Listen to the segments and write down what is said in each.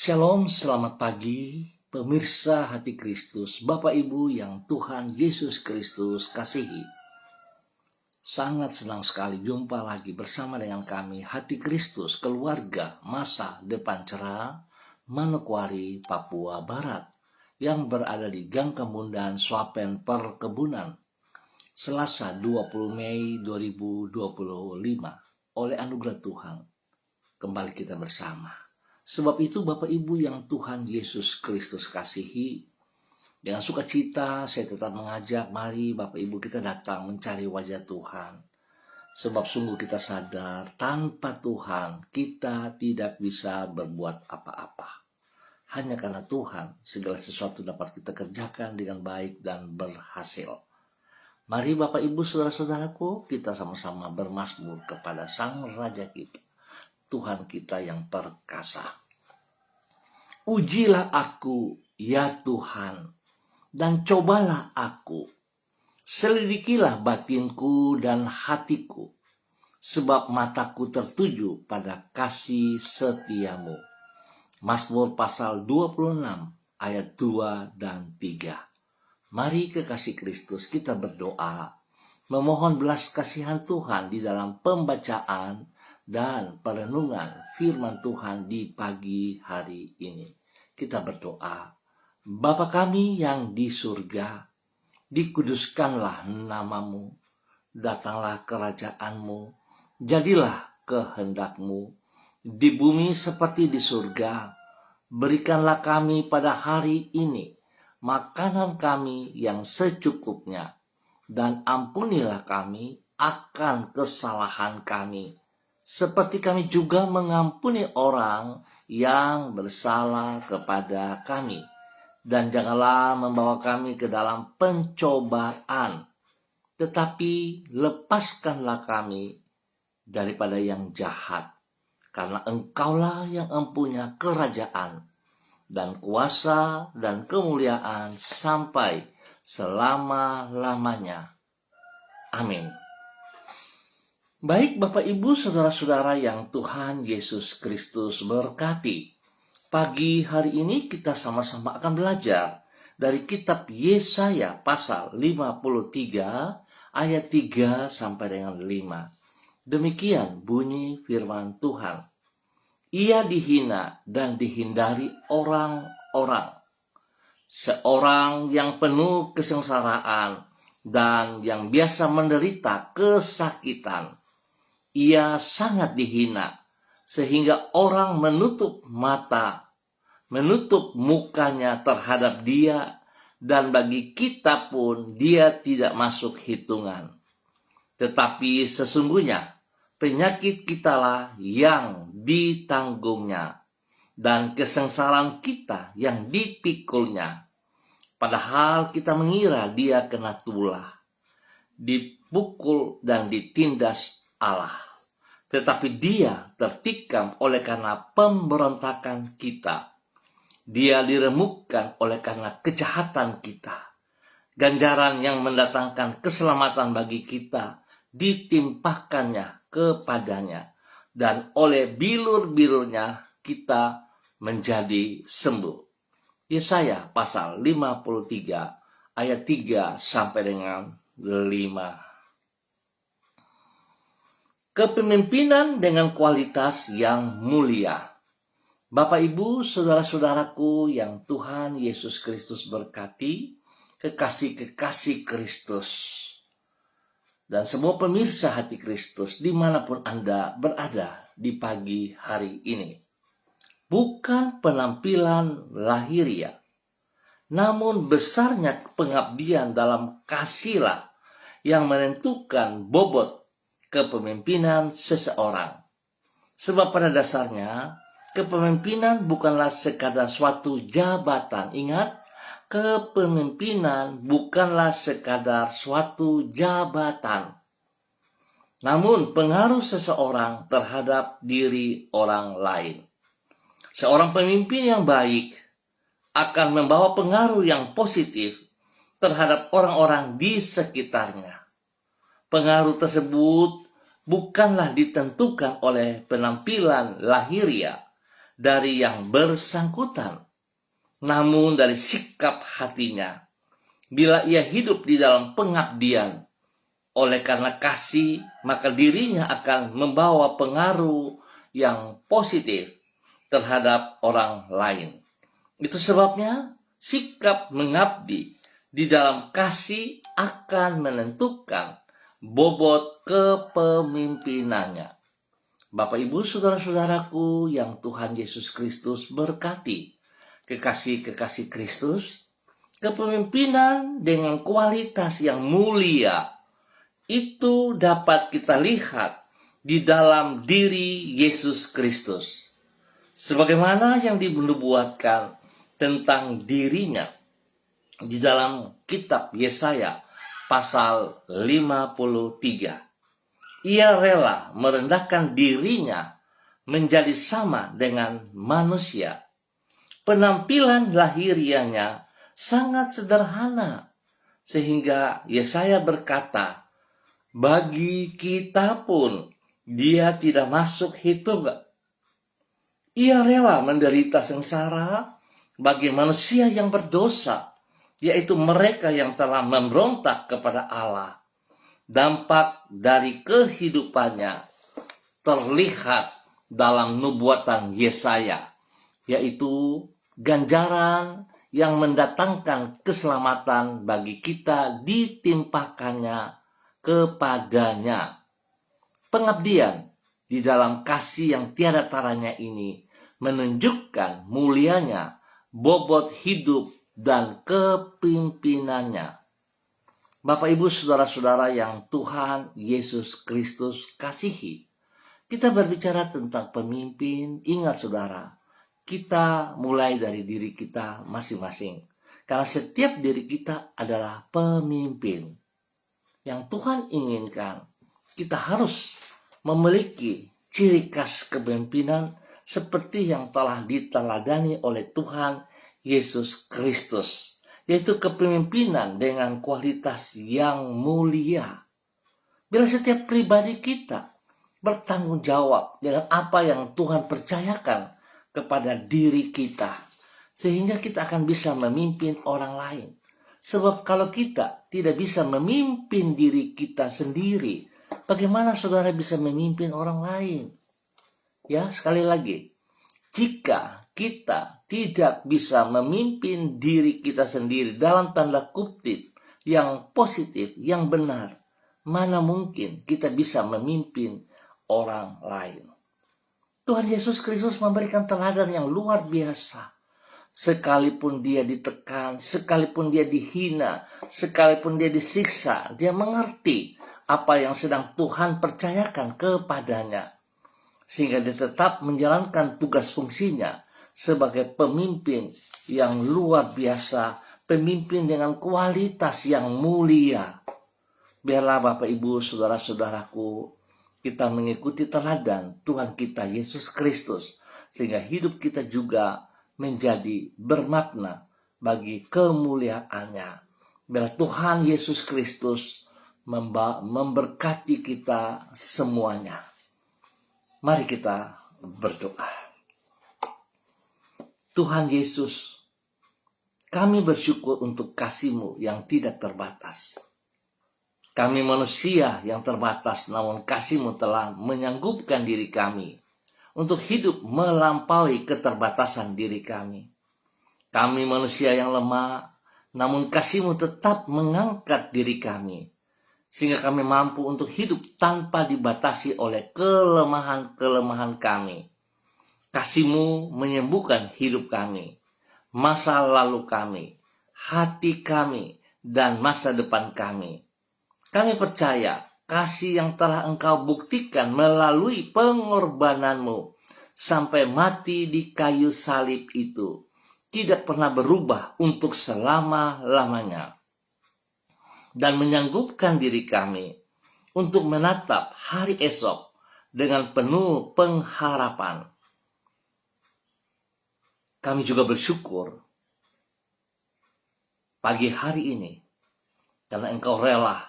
Shalom, selamat pagi, pemirsa hati Kristus, Bapak Ibu yang Tuhan Yesus Kristus kasihi. Sangat senang sekali jumpa lagi bersama dengan kami, Hati Kristus, keluarga masa depan cerah, Manokwari, Papua Barat, yang berada di Gang Kemundan, Swapen Perkebunan, Selasa 20 Mei 2025, oleh anugerah Tuhan. Kembali kita bersama. Sebab itu Bapak Ibu yang Tuhan Yesus Kristus kasihi, dengan sukacita saya tetap mengajak, mari Bapak Ibu kita datang mencari wajah Tuhan. Sebab sungguh kita sadar tanpa Tuhan kita tidak bisa berbuat apa-apa. Hanya karena Tuhan segala sesuatu dapat kita kerjakan dengan baik dan berhasil. Mari Bapak Ibu saudara-saudaraku, kita sama-sama bermazmur kepada Sang Raja kita, Tuhan kita yang perkasa. Ujilah aku, ya Tuhan, dan cobalah aku. Selidikilah batinku dan hatiku, sebab mataku tertuju pada kasih setiamu. Mazmur pasal 26 ayat 2 dan 3. Mari kekasih Kristus kita berdoa, memohon belas kasihan Tuhan di dalam pembacaan dan perenungan firman Tuhan di pagi hari ini. Kita berdoa, Bapa kami yang di surga, dikuduskanlah namamu, datanglah kerajaanmu, jadilah kehendakmu, di bumi seperti di surga. Berikanlah kami pada hari ini makanan kami yang secukupnya, dan ampunilah kami akan kesalahan kami, seperti kami juga mengampuni orang yang bersalah kepada kami. Dan janganlah membawa kami ke dalam pencobaan, tetapi lepaskanlah kami daripada yang jahat. Karena Engkaulah yang mempunyai kerajaan dan kuasa dan kemuliaan sampai selama-lamanya. Amin. Baik Bapak Ibu saudara-saudara yang Tuhan Yesus Kristus berkati, pagi hari ini kita sama-sama akan belajar dari kitab Yesaya pasal 53 ayat 3 sampai dengan 5. Demikian bunyi firman Tuhan. Ia dihina dan dihindari orang-orang, seorang yang penuh kesengsaraan dan yang biasa menderita kesakitan. Ia sangat dihina, sehingga orang menutup mata, menutup mukanya terhadap dia, dan bagi kita pun dia tidak masuk hitungan. Tetapi sesungguhnya penyakit kitalah yang ditanggungnya, dan kesengsaraan kita yang dipikulnya. Padahal kita mengira dia kena tulah, dipukul dan ditindas Allah. Tetapi dia tertikam oleh karena pemberontakan kita. Dia diremukkan oleh karena kejahatan kita. Ganjaran yang mendatangkan keselamatan bagi kita ditimpakannya kepadanya. Dan oleh bilur-bilurnya kita menjadi sembuh. Yesaya pasal 53 ayat 3 sampai dengan 5. Kepemimpinan dengan kualitas yang mulia. Bapak Ibu, saudara-saudaraku yang Tuhan Yesus Kristus berkati, kekasih-kekasih Kristus, dan semua pemirsa hati Kristus dimanapun Anda berada di pagi hari ini. Bukan penampilan lahiriah, namun besarnya pengabdian dalam kasihlah yang menentukan bobot kepemimpinan seseorang. Sebab pada dasarnya, kepemimpinan bukanlah sekadar suatu jabatan. Ingat, kepemimpinan bukanlah sekadar suatu jabatan. Namun pengaruh seseorang terhadap diri orang lain. Seorang pemimpin yang baik akan membawa pengaruh yang positif terhadap orang-orang di sekitarnya. Pengaruh tersebut bukanlah ditentukan oleh penampilan lahiriah, dari yang bersangkutan, namun dari sikap hatinya. Bila ia hidup di dalam pengabdian, oleh karena kasih, maka dirinya akan membawa pengaruh yang positif terhadap orang lain. Itu sebabnya sikap mengabdi di dalam kasih akan menentukan bobot kepemimpinannya. Bapak, Ibu, saudara-saudaraku yang Tuhan Yesus Kristus berkati, kekasih-kekasih Kristus, kepemimpinan dengan kualitas yang mulia itu dapat kita lihat di dalam diri Yesus Kristus. Sebagaimana yang dinubuatkan tentang dirinya di dalam kitab Yesaya pasal 53. Ia rela merendahkan dirinya menjadi sama dengan manusia. Penampilan lahiriahnya sangat sederhana, sehingga Yesaya berkata, bagi kita pun dia tidak masuk hitungan. Ia rela menderita sengsara bagi manusia yang berdosa, yaitu mereka yang telah memberontak kepada Allah. Dampak dari kehidupannya terlihat dalam nubuatan Yesaya, yaitu ganjaran yang mendatangkan keselamatan bagi kita ditimpakannya kepadanya. Pengabdian di dalam kasih yang tiada taranya ini menunjukkan mulianya bobot hidup dan kepimpinannya. Bapak, Ibu, saudara-saudara yang Tuhan Yesus Kristus kasihi, kita berbicara tentang pemimpin. Ingat saudara, kita mulai dari diri kita masing-masing. Karena setiap diri kita adalah pemimpin. Yang Tuhan inginkan, kita harus memiliki ciri khas kepemimpinan seperti yang telah diteladani oleh Tuhan Yesus Kristus, yaitu kepemimpinan dengan kualitas yang mulia. Bila setiap pribadi kita bertanggung jawab dengan apa yang Tuhan percayakan kepada diri kita, sehingga kita akan bisa memimpin orang lain. Sebab kalau kita tidak bisa memimpin diri kita sendiri, bagaimana saudara bisa memimpin orang lain? Ya, sekali lagi, jika kita tidak bisa memimpin diri kita sendiri dalam tanda kutip yang positif, yang benar, mana mungkin kita bisa memimpin orang lain? Tuhan Yesus Kristus memberikan teladan yang luar biasa. Sekalipun dia ditekan, sekalipun dia dihina, sekalipun dia disiksa, dia mengerti apa yang sedang Tuhan percayakan kepadanya. Sehingga dia tetap menjalankan tugas fungsinya sebagai pemimpin yang luar biasa, pemimpin dengan kualitas yang mulia. Biarlah Bapak, Ibu, saudara-saudaraku, kita mengikuti teladan Tuhan kita Yesus Kristus, sehingga hidup kita juga menjadi bermakna bagi kemuliaannya. Biar Tuhan Yesus Kristus memberkati kita semuanya. Mari kita berdoa. Tuhan Yesus, kami bersyukur untuk kasih-Mu yang tidak terbatas. Kami manusia yang terbatas, namun kasih-Mu telah menyanggupkan diri kami untuk hidup melampaui keterbatasan diri kami. Kami manusia yang lemah, namun kasih-Mu tetap mengangkat diri kami, sehingga kami mampu untuk hidup tanpa dibatasi oleh kelemahan-kelemahan kami. Kasih-Mu menyembuhkan hidup kami, masa lalu kami, hati kami, dan masa depan kami. Kami percaya kasih yang telah Engkau buktikan melalui pengorbanan-Mu sampai mati di kayu salib itu tidak pernah berubah untuk selama-lamanya, dan menyanggupkan diri kami untuk menatap hari esok dengan penuh pengharapan. Kami juga bersyukur pagi hari ini karena Engkau rela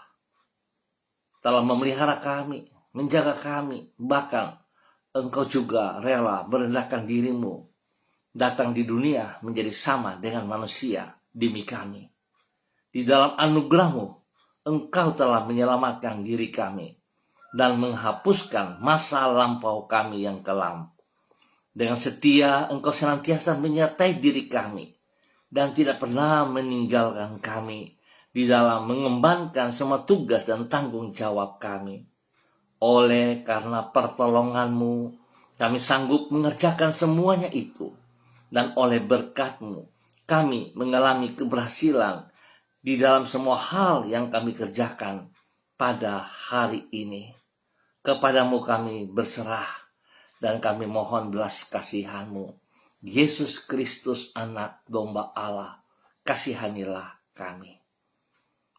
telah memelihara kami, menjaga kami, bahkan Engkau juga rela merendahkan dirimu, datang di dunia menjadi sama dengan manusia demi kami. Di dalam anugerah-Mu, Engkau telah menyelamatkan diri kami dan menghapuskan masa lampau kami yang kelam. Dengan setia Engkau senantiasa menyertai diri kami dan tidak pernah meninggalkan kami di dalam mengembankan semua tugas dan tanggung jawab kami. Oleh karena pertolongan-Mu, kami sanggup mengerjakan semuanya itu. Dan oleh berkat-Mu, kami mengalami keberhasilan di dalam semua hal yang kami kerjakan pada hari ini. Kepadamu kami berserah dan kami mohon belas kasihan-Mu. Yesus Kristus, Anak Domba Allah, kasihanilah kami.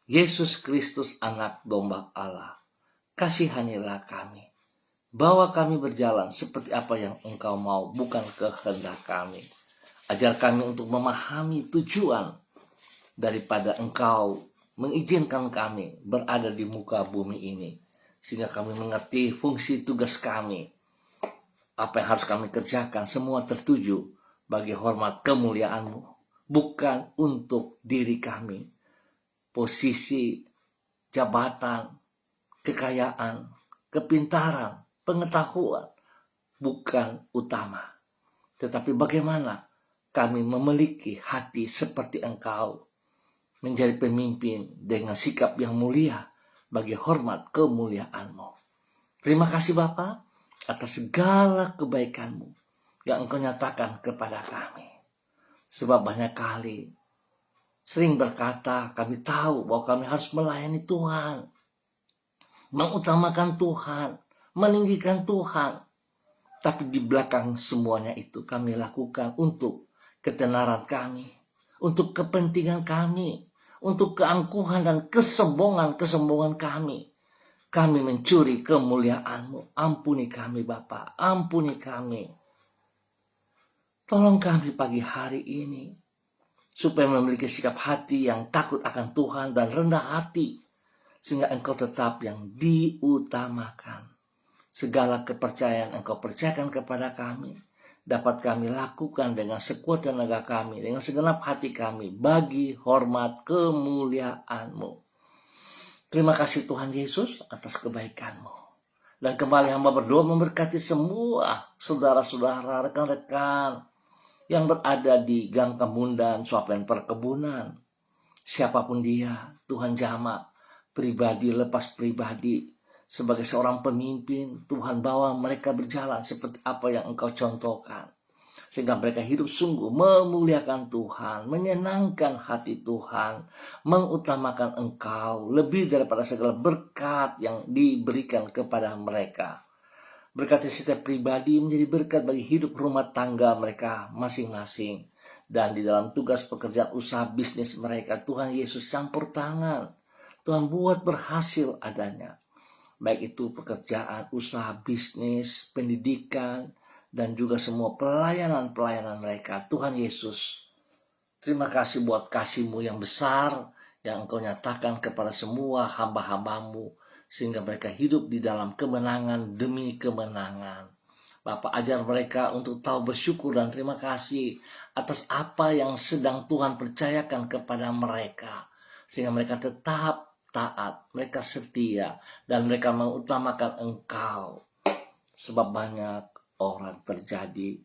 Yesus Kristus, Anak Domba Allah, kasihanilah kami. Bawa kami berjalan seperti apa yang Engkau mau, bukan kehendak kami. Ajar kami untuk memahami tujuan daripada Engkau mengizinkan kami berada di muka bumi ini. Sehingga kami mengerti fungsi tugas kami. Apa yang harus kami kerjakan, semua tertuju bagi hormat kemuliaan-Mu. Bukan untuk diri kami. Posisi, jabatan, kekayaan, kepintaran, pengetahuan bukan utama. Tetapi bagaimana kami memiliki hati seperti Engkau, menjadi pemimpin dengan sikap yang mulia bagi hormat kemuliaan-Mu. Terima kasih Bapa atas segala kebaikan-Mu yang Engkau nyatakan kepada kami. Sebab banyak kali sering berkata, kami tahu bahwa kami harus melayani Tuhan, mengutamakan Tuhan, meninggikan Tuhan. Tapi di belakang semuanya itu kami lakukan untuk ketenaran kami, untuk kepentingan kami, untuk keangkuhan dan kesombongan kami. Kami mencuri kemuliaan-Mu. Ampuni kami Bapa, ampuni kami. Tolong kami pagi hari ini, supaya memiliki sikap hati yang takut akan Tuhan dan rendah hati, sehingga Engkau tetap yang diutamakan. Segala kepercayaan Engkau percayakan kepada kami, dapat kami lakukan dengan sekuat tenaga kami, dengan segenap hati kami, bagi hormat kemuliaan-Mu. Terima kasih Tuhan Yesus atas kebaikan-Mu. Dan kembali hamba berdoa memberkati semua saudara-saudara, rekan-rekan yang berada di gang kemundan, suapen perkebunan. Siapapun dia, Tuhan jama, pribadi lepas pribadi. Sebagai seorang pemimpin, Tuhan bawa mereka berjalan seperti apa yang Engkau contohkan. Sehingga mereka hidup sungguh memuliakan Tuhan, menyenangkan hati Tuhan, mengutamakan Engkau lebih daripada segala berkat yang diberikan kepada mereka. Berkati setiap pribadi menjadi berkat bagi hidup rumah tangga mereka masing-masing. Dan di dalam tugas pekerjaan usaha bisnis mereka, Tuhan Yesus campur tangan. Tuhan buat berhasil adanya. Baik itu pekerjaan, usaha bisnis, pendidikan, dan juga semua pelayanan-pelayanan mereka. Tuhan Yesus, terima kasih buat kasih-Mu yang besar, yang Engkau nyatakan kepada semua hamba-hamba-Mu, sehingga mereka hidup di dalam kemenangan demi kemenangan. Bapak, ajar mereka untuk tahu bersyukur dan terima kasih atas apa yang sedang Tuhan percayakan kepada mereka. Sehingga mereka tetap taat, mereka setia, dan mereka mengutamakan Engkau. Sebab banyak orang terjadi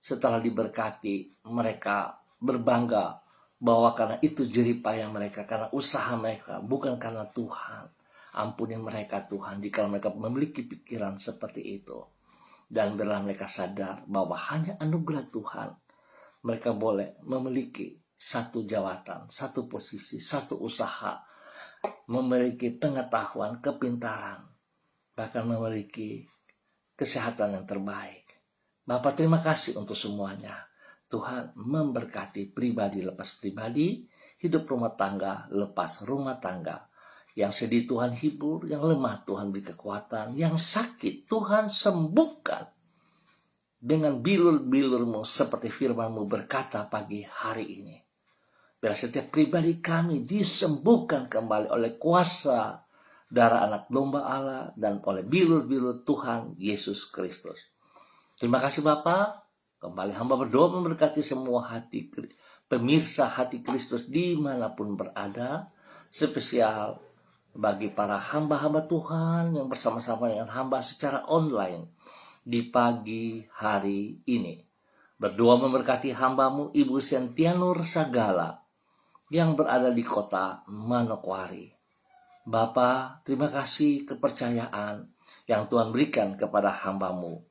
setelah diberkati, mereka berbangga bahwa karena itu jeripayah mereka, karena usaha mereka, bukan karena Tuhan. Ampuni mereka Tuhan jika mereka memiliki pikiran seperti itu. Dan biarlah mereka sadar bahwa hanya anugerah Tuhan mereka boleh memiliki satu jabatan, satu posisi, satu usaha, memiliki pengetahuan, kepintaran, bahkan memiliki kesehatan yang terbaik. Bapak, terima kasih untuk semuanya. Tuhan memberkati pribadi lepas pribadi, hidup rumah tangga lepas rumah tangga. Yang sedih Tuhan hibur, yang lemah Tuhan beri kekuatan, yang sakit Tuhan sembuhkan. Dengan bilur-bilur-Mu seperti firman-Mu berkata pagi hari ini. Biar setiap pribadi kami disembuhkan kembali oleh kuasa darah anak domba Allah dan oleh bilur-bilur Tuhan Yesus Kristus. Terima kasih Bapa. Kembali hamba berdoa memberkati semua pemirsa hati Kristus dimanapun berada. Spesial bagi para hamba-hamba Tuhan yang bersama-sama dengan hamba secara online di pagi hari ini. Berdoa memberkati hambamu Ibu Sentianur Sagala yang berada di kota Manokwari. Bapa, terima kasih kepercayaan yang Tuhan berikan kepada hambamu.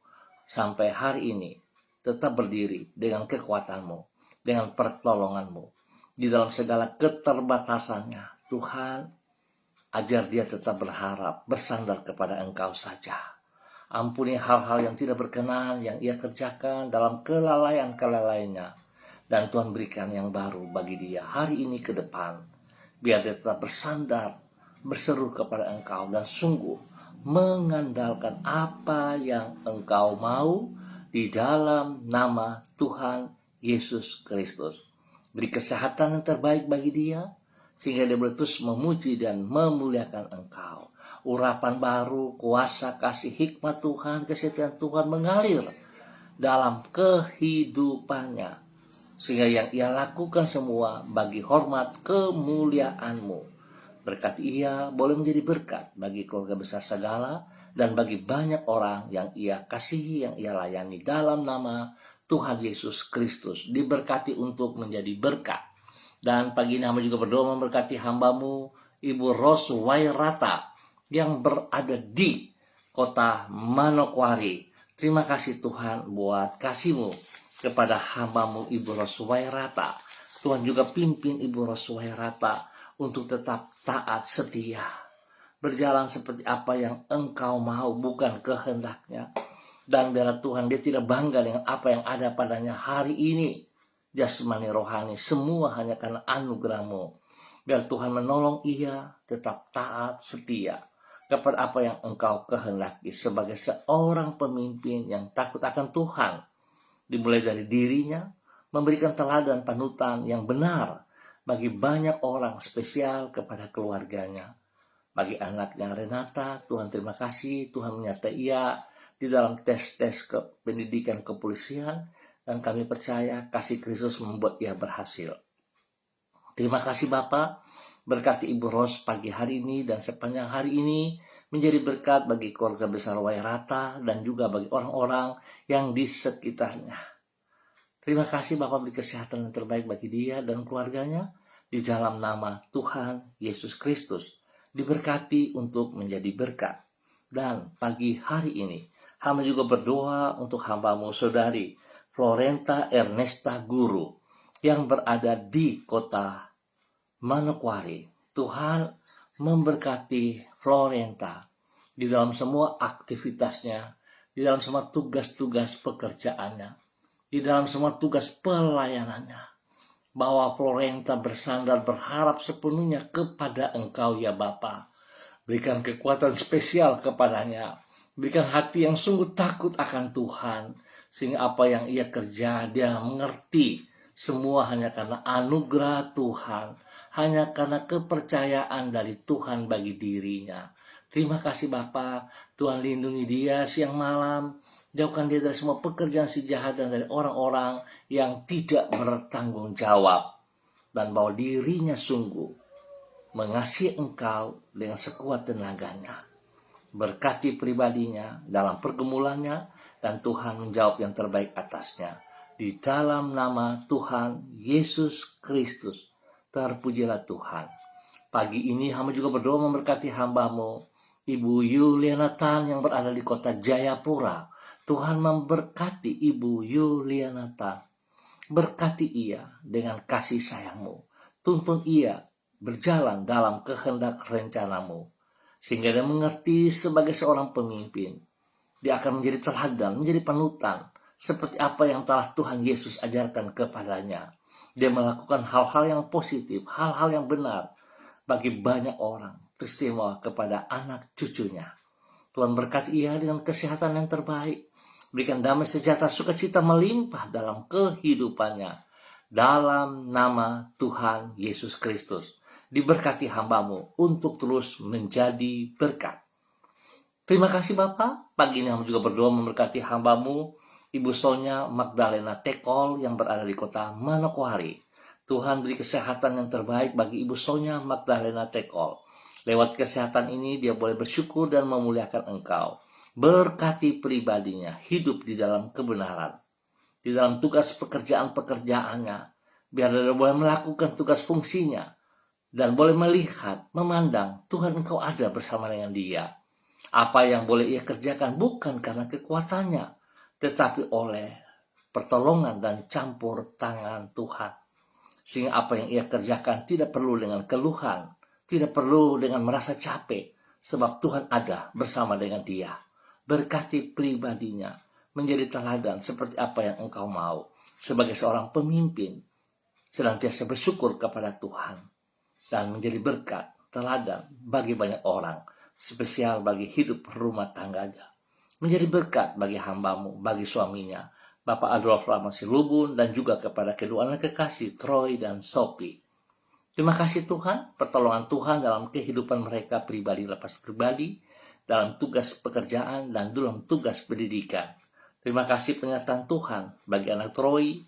Sampai hari ini tetap berdiri dengan kekuatan-Mu, dengan pertolongan-Mu. Di dalam segala keterbatasannya, Tuhan, ajar dia tetap berharap, bersandar kepada Engkau saja. Ampuni hal-hal yang tidak berkenan yang ia kerjakan dalam kelalaian-kelalaiannya. Dan Tuhan berikan yang baru bagi dia hari ini ke depan. Biar dia tetap bersandar, berseru kepada Engkau dan sungguh mengandalkan apa yang Engkau mau di dalam nama Tuhan Yesus Kristus. Beri kesehatan yang terbaik bagi dia sehingga dia boleh terus memuji dan memuliakan Engkau. Urapan baru, kuasa, kasih, hikmat Tuhan, kesetiaan Tuhan mengalir dalam kehidupannya sehingga yang ia lakukan semua bagi hormat kemuliaan-Mu. Berkati ia boleh menjadi berkat bagi keluarga besar Sagala dan bagi banyak orang yang ia kasihi, yang ia layani dalam nama Tuhan Yesus Kristus. Diberkati untuk menjadi berkat. Dan pagi ini hamba juga berdoa memberkati hambamu Ibu Ros Wairata yang berada di kota Manokwari. Terima kasih Tuhan buat kasih-Mu kepada hambamu Ibu Ros Wairata. Tuhan juga pimpin Ibu Ros Wairata untuk tetap taat setia, berjalan seperti apa yang Engkau mau, bukan kehendaknya. Dan biarlah Tuhan dia tidak bangga dengan apa yang ada padanya hari ini, jasmani rohani, semua hanya karena anugerah-Mu. Biar Tuhan menolong ia tetap taat setia kepada apa yang Engkau kehendaki sebagai seorang pemimpin yang takut akan Tuhan, dimulai dari dirinya, memberikan teladan panutan yang benar bagi banyak orang, spesial kepada keluarganya. Bagi anaknya Renata, Tuhan terima kasih, Tuhan menyertai ia di dalam tes-tes pendidikan kepolisian, dan kami percaya kasih Kristus membuat ia berhasil. Terima kasih Bapa, berkati Ibu Ros pagi hari ini dan sepanjang hari ini menjadi berkat bagi keluarga besar Wairata dan juga bagi orang-orang yang di sekitarnya. Terima kasih Bapak beri kesehatan yang terbaik bagi dia dan keluarganya di dalam nama Tuhan Yesus Kristus. Diberkati untuk menjadi berkat. Dan pagi hari ini hamba juga berdoa untuk hambamu saudari Florenta Ernesta Guru yang berada di kota Manokwari. Tuhan memberkati Florenta di dalam semua aktivitasnya, di dalam semua tugas-tugas pekerjaannya, di dalam semua tugas pelayanannya, bahwa Florenta bersandar berharap sepenuhnya kepada Engkau ya Bapa. Berikan kekuatan spesial kepadanya, berikan hati yang sungguh takut akan Tuhan, sehingga apa yang ia kerja dia mengerti semua hanya karena anugerah Tuhan, hanya karena kepercayaan dari Tuhan bagi dirinya. Terima kasih Bapa, Tuhan lindungi dia siang malam. Jauhkan dia dari semua pekerjaan si jahat dan dari orang-orang yang tidak bertanggung jawab. Dan bahwa dirinya sungguh mengasihi Engkau dengan sekuat tenaganya. Berkati pribadinya dalam pergumulannya dan Tuhan menjawab yang terbaik atasnya. Di dalam nama Tuhan Yesus Kristus, terpujilah Tuhan. Pagi ini hamba juga berdoa memberkati hambamu Ibu Yuliana Tan yang berada di kota Jayapura. Tuhan memberkati Ibu Yuliana Tan. Berkati ia dengan kasih sayang-Mu. Tuntun ia berjalan dalam kehendak rencana-Mu. Sehingga dia mengerti sebagai seorang pemimpin. Dia akan menjadi teladan, menjadi panutan. Seperti apa yang telah Tuhan Yesus ajarkan kepadanya. Dia melakukan hal-hal yang positif, hal-hal yang benar. Bagi banyak orang, teristimewa kepada anak cucunya. Tuhan berkati ia dengan kesehatan yang terbaik. Berikan damai sejahtera sukacita melimpah dalam kehidupannya. Dalam nama Tuhan Yesus Kristus. Diberkati hambamu untuk terus menjadi berkat. Terima kasih Bapak. Pagi ini hamba juga berdoa memberkati hambamu Ibu Sonya Magdalena Tekol yang berada di kota Manokwari. Tuhan beri kesehatan yang terbaik bagi Ibu Sonya Magdalena Tekol. Lewat kesehatan ini dia boleh bersyukur dan memuliakan Engkau. Berkati pribadinya, hidup di dalam kebenaran. Di dalam tugas pekerjaan-pekerjaannya. Biar dia boleh melakukan tugas fungsinya. Dan boleh melihat, memandang Tuhan Engkau ada bersama dengan dia. Apa yang boleh ia kerjakan bukan karena kekuatannya, tetapi oleh pertolongan dan campur tangan Tuhan. Sehingga apa yang ia kerjakan tidak perlu dengan keluhan, tidak perlu dengan merasa capek, sebab Tuhan ada bersama dengan dia. Berkati pribadinya, menjadi teladan seperti apa yang engkau mau. Sebagai seorang pemimpin, senantiasa bersyukur kepada Tuhan. Dan menjadi berkat, teladan bagi banyak orang, spesial bagi hidup rumah tangganya. Menjadi berkat bagi hambamu, bagi suaminya, Bapak Adolf Rahman Silubun, dan juga kepada kedua anak kekasih, Troy dan Sophie. Terima kasih Tuhan, pertolongan Tuhan dalam kehidupan mereka pribadi lepas pribadi, dalam tugas pekerjaan dan dalam tugas pendidikan. Terima kasih penyertaan Tuhan bagi anak Troy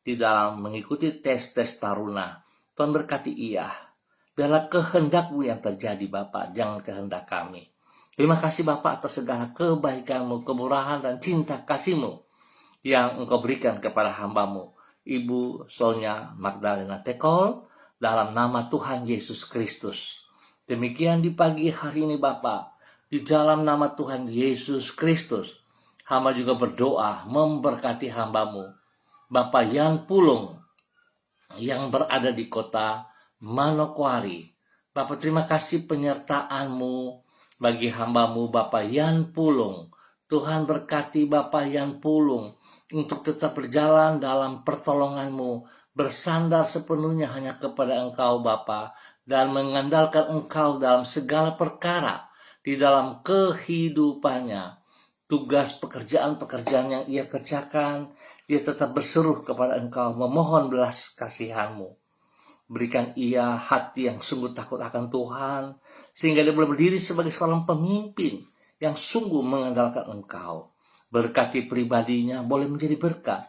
di dalam mengikuti tes-tes taruna. Tuhan berkati ia. Biarlah kehendak-Mu yang terjadi Bapak, jangan kehendak kami. Terima kasih Bapak atas segala kebaikan-Mu, kemurahan dan cinta kasih-Mu yang Engkau berikan kepada hamba-Mu, Ibu Sonya Magdalena Tekol, dalam nama Tuhan Yesus Kristus. Demikian di pagi hari ini Bapak, di dalam nama Tuhan Yesus Kristus, hamba juga berdoa memberkati hamba-Mu, Bapak Yan Pulung, yang berada di kota Manokwari. Bapak terima kasih penyertaan-Mu bagi hamba-Mu Bapak Yan Pulung. Tuhan berkati Bapak Yan Pulung untuk tetap berjalan dalam pertolongan-Mu, bersandar sepenuhnya hanya kepada Engkau Bapa, dan mengandalkan Engkau dalam segala perkara di dalam kehidupannya. Tugas pekerjaan-pekerjaan yang ia kerjakan, ia tetap berseru kepada Engkau, memohon belas kasihan-Mu. Berikan ia hati yang sungguh takut akan Tuhan, sehingga dia boleh berdiri sebagai seorang pemimpin yang sungguh mengandalkan Engkau. Berkati pribadinya boleh menjadi berkat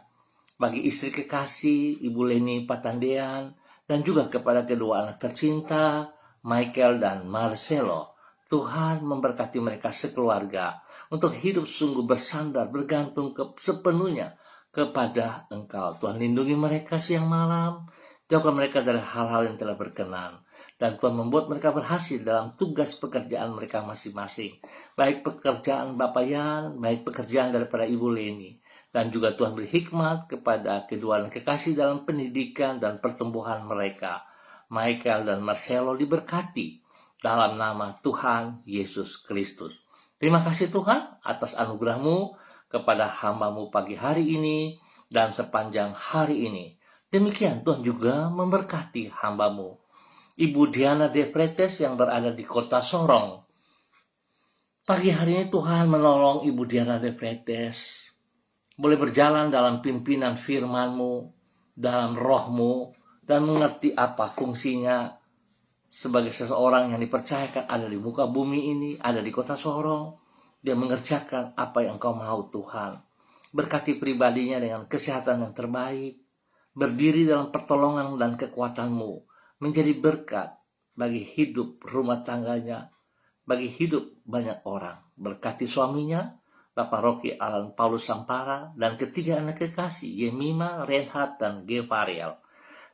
bagi istri kekasih Ibu Leni Patandean, dan juga kepada kedua anak tercinta Michael dan Marcelo. Tuhan memberkati mereka sekeluarga untuk hidup sungguh bersandar, bergantung sepenuhnya kepada Engkau. Tuhan lindungi mereka siang malam, jauhkan mereka dari hal-hal yang tidak berkenan. Dan Tuhan membuat mereka berhasil dalam tugas pekerjaan mereka masing-masing. Baik pekerjaan Bapak Yan, baik pekerjaan daripada Ibu Leni. Dan juga Tuhan beri hikmat kepada kedua anak kekasih dalam pendidikan dan pertumbuhan mereka. Michael dan Marcelo diberkati dalam nama Tuhan Yesus Kristus. Terima kasih Tuhan atas anugerah-Mu kepada hamba-Mu pagi hari ini dan sepanjang hari ini. Demikian Tuhan juga memberkati hamba-Mu Ibu Diana De Pretes yang berada di kota Sorong. Pagi hari ini Tuhan menolong Ibu Diana De Pretes boleh berjalan dalam pimpinan firman-Mu, dalam roh-Mu, dan mengerti apa fungsinya sebagai seseorang yang dipercayakan ada di muka bumi ini, ada di kota Sorong. Dia mengerjakan apa yang Engkau mau Tuhan. Berkati pribadinya dengan kesehatan yang terbaik, berdiri dalam pertolongan dan kekuatan-Mu, menjadi berkat bagi hidup rumah tangganya, bagi hidup banyak orang. Berkati suaminya, Bapak Rocky Alan Paulus Sampara, dan ketiga anak kekasih, Yemima, Reinhard, dan Gevariel.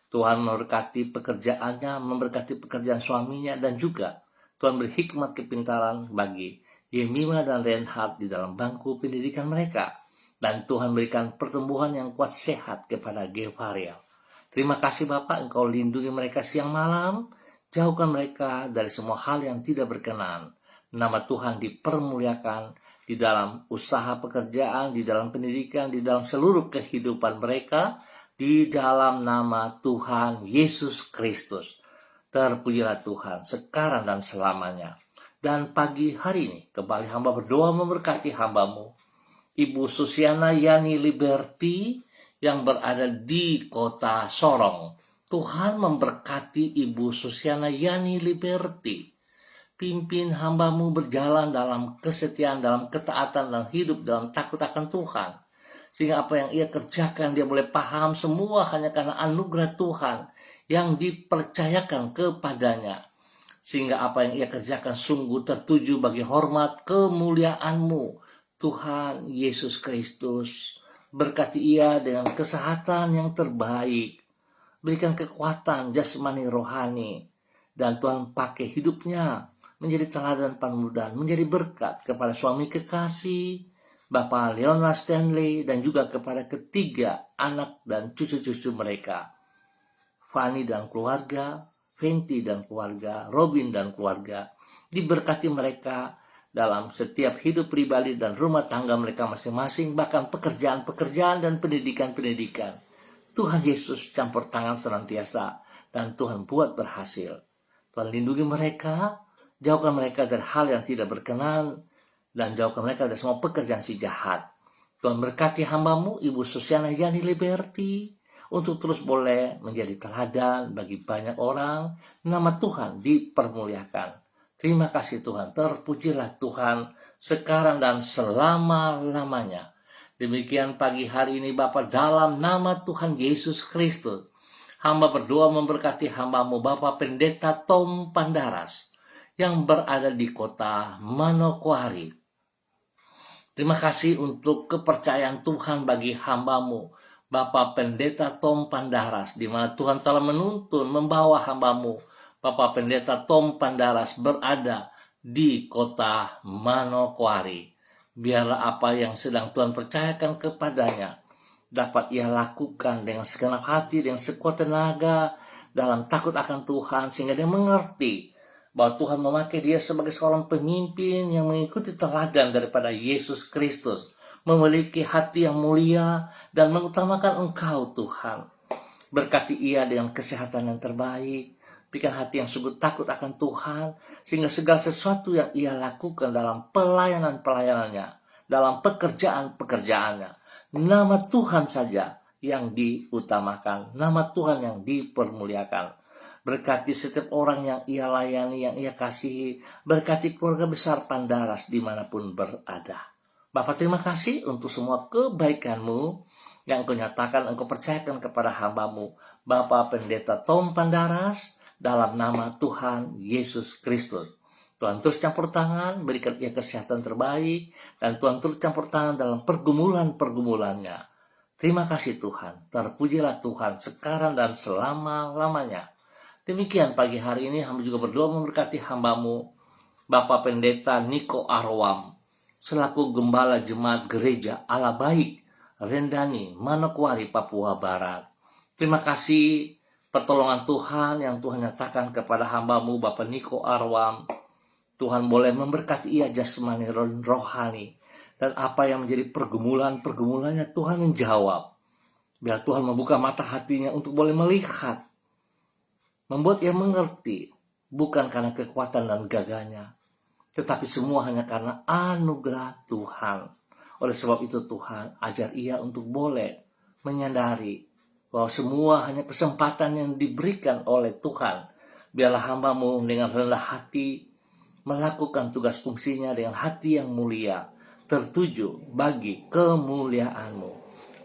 Tuhan memberkati pekerjaannya, memberkati pekerjaan suaminya, dan juga Tuhan beri hikmat kepintaran bagi Yemima dan Reinhard di dalam bangku pendidikan mereka. Dan Tuhan berikan pertumbuhan yang kuat sehat kepada Gevariel. Terima kasih Bapak, Engkau lindungi mereka siang malam, jauhkan mereka dari semua hal yang tidak berkenan. Nama Tuhan dipermuliakan di dalam usaha pekerjaan, di dalam pendidikan, di dalam seluruh kehidupan mereka, di dalam nama Tuhan Yesus Kristus. Terpujilah Tuhan sekarang dan selamanya. Dan pagi hari ini kembali hamba berdoa memberkati hamba-Mu, Ibu Susiana Yani Liberty, yang berada di kota Sorong. Tuhan memberkati Ibu Susiana Yani Liberty. Pimpin hamba-Mu berjalan dalam kesetiaan, dalam ketaatan, dan hidup dalam takut akan Tuhan. Sehingga apa yang ia kerjakan dia boleh paham semua hanya karena anugerah Tuhan yang dipercayakan kepadanya. Sehingga apa yang ia kerjakan sungguh tertuju bagi hormat kemuliaan-Mu, Tuhan Yesus Kristus. Berkati ia dengan kesehatan yang terbaik. Berikan kekuatan jasmani rohani. Dan Tuhan pakai hidupnya menjadi teladan panutan, menjadi berkat kepada suami kekasih, Bapak Leonard Stanley, dan juga kepada ketiga anak dan cucu-cucu mereka. Fanny dan keluarga, Fenty dan keluarga, Robin dan keluarga. Diberkati mereka dalam setiap hidup pribadi dan rumah tangga mereka masing-masing, bahkan pekerjaan-pekerjaan dan pendidikan-pendidikan. Tuhan Yesus campur tangan senantiasa dan Tuhan buat berhasil. Tuhan lindungi mereka, jauhkan mereka dari hal yang tidak berkenan, dan jauhkan mereka dari semua pekerjaan si jahat. Tuhan berkati hamba-Mu, Ibu Susiana Yani Liberty, untuk terus boleh menjadi teladan bagi banyak orang. Nama Tuhan dipermuliakan. Terima kasih Tuhan, terpujilah Tuhan sekarang dan selama-lamanya. Demikian pagi hari ini Bapak, dalam nama Tuhan Yesus Kristus, hamba berdoa memberkati hamba-Mu Bapak Pendeta Tom Pandaras yang berada di kota Manokwari. Terima kasih untuk kepercayaan Tuhan bagi hamba-Mu Bapak Pendeta Tom Pandaras, di mana Tuhan telah menuntun membawa hamba-Mu Bapak Pendeta Tom Pandaras berada di kota Manokwari. Biarlah apa yang sedang Tuhan percayakan kepadanya dapat ia lakukan dengan segenap hati, dengan sekuat tenaga, dalam takut akan Tuhan, sehingga dia mengerti bahwa Tuhan memakai dia sebagai seorang pemimpin yang mengikuti teladan daripada Yesus Kristus, memiliki hati yang mulia dan mengutamakan Engkau Tuhan. Berkati ia dengan kesehatan yang terbaik, berikan hati yang sungguh takut akan Tuhan, sehingga segala sesuatu yang ia lakukan dalam pelayanan-pelayanannya, dalam pekerjaan-pekerjaannya, nama Tuhan saja yang diutamakan, nama Tuhan yang dipermuliakan. Berkati setiap orang yang ia layani, yang ia kasihi. Berkati keluarga besar Pandaras dimanapun berada. Bapak, terima kasih untuk semua kebaikan-Mu yang Engkau nyatakan, Engkau percayakan kepada hamba-Mu Bapak Pendeta Tom Pandaras, dalam nama Tuhan Yesus Kristus. Tuhan terus campur tangan, berikan ia kesehatan terbaik, dan Tuhan terus campur tangan dalam pergumulan-pergumulannya. Terima kasih Tuhan, terpujilah Tuhan sekarang dan selama-lamanya. Demikian pagi hari ini hamba juga berdoa memberkati hamba-Mu Bapak Pendeta Niko Arwam selaku Gembala Jemaat Gereja Allah Baik Rendani, Manokwari, Papua Barat. Terima kasih pertolongan Tuhan yang Tuhan nyatakan kepada hamba-Mu Bapak Niko Arwam. Tuhan boleh memberkati ia jasmani rohani, dan apa yang menjadi pergumulannya Tuhan menjawab. Biar Tuhan membuka mata hatinya untuk boleh melihat, membuat ia mengerti, bukan karena kekuatan dan gagahnya, tetapi semua hanya karena anugerah Tuhan. Oleh sebab itu Tuhan, ajar ia untuk boleh menyadari bahwa semua hanya kesempatan yang diberikan oleh Tuhan. Biarlah hamba-Mu dengan rendah hati melakukan tugas fungsinya dengan hati yang mulia, tertuju bagi kemuliaan-Mu.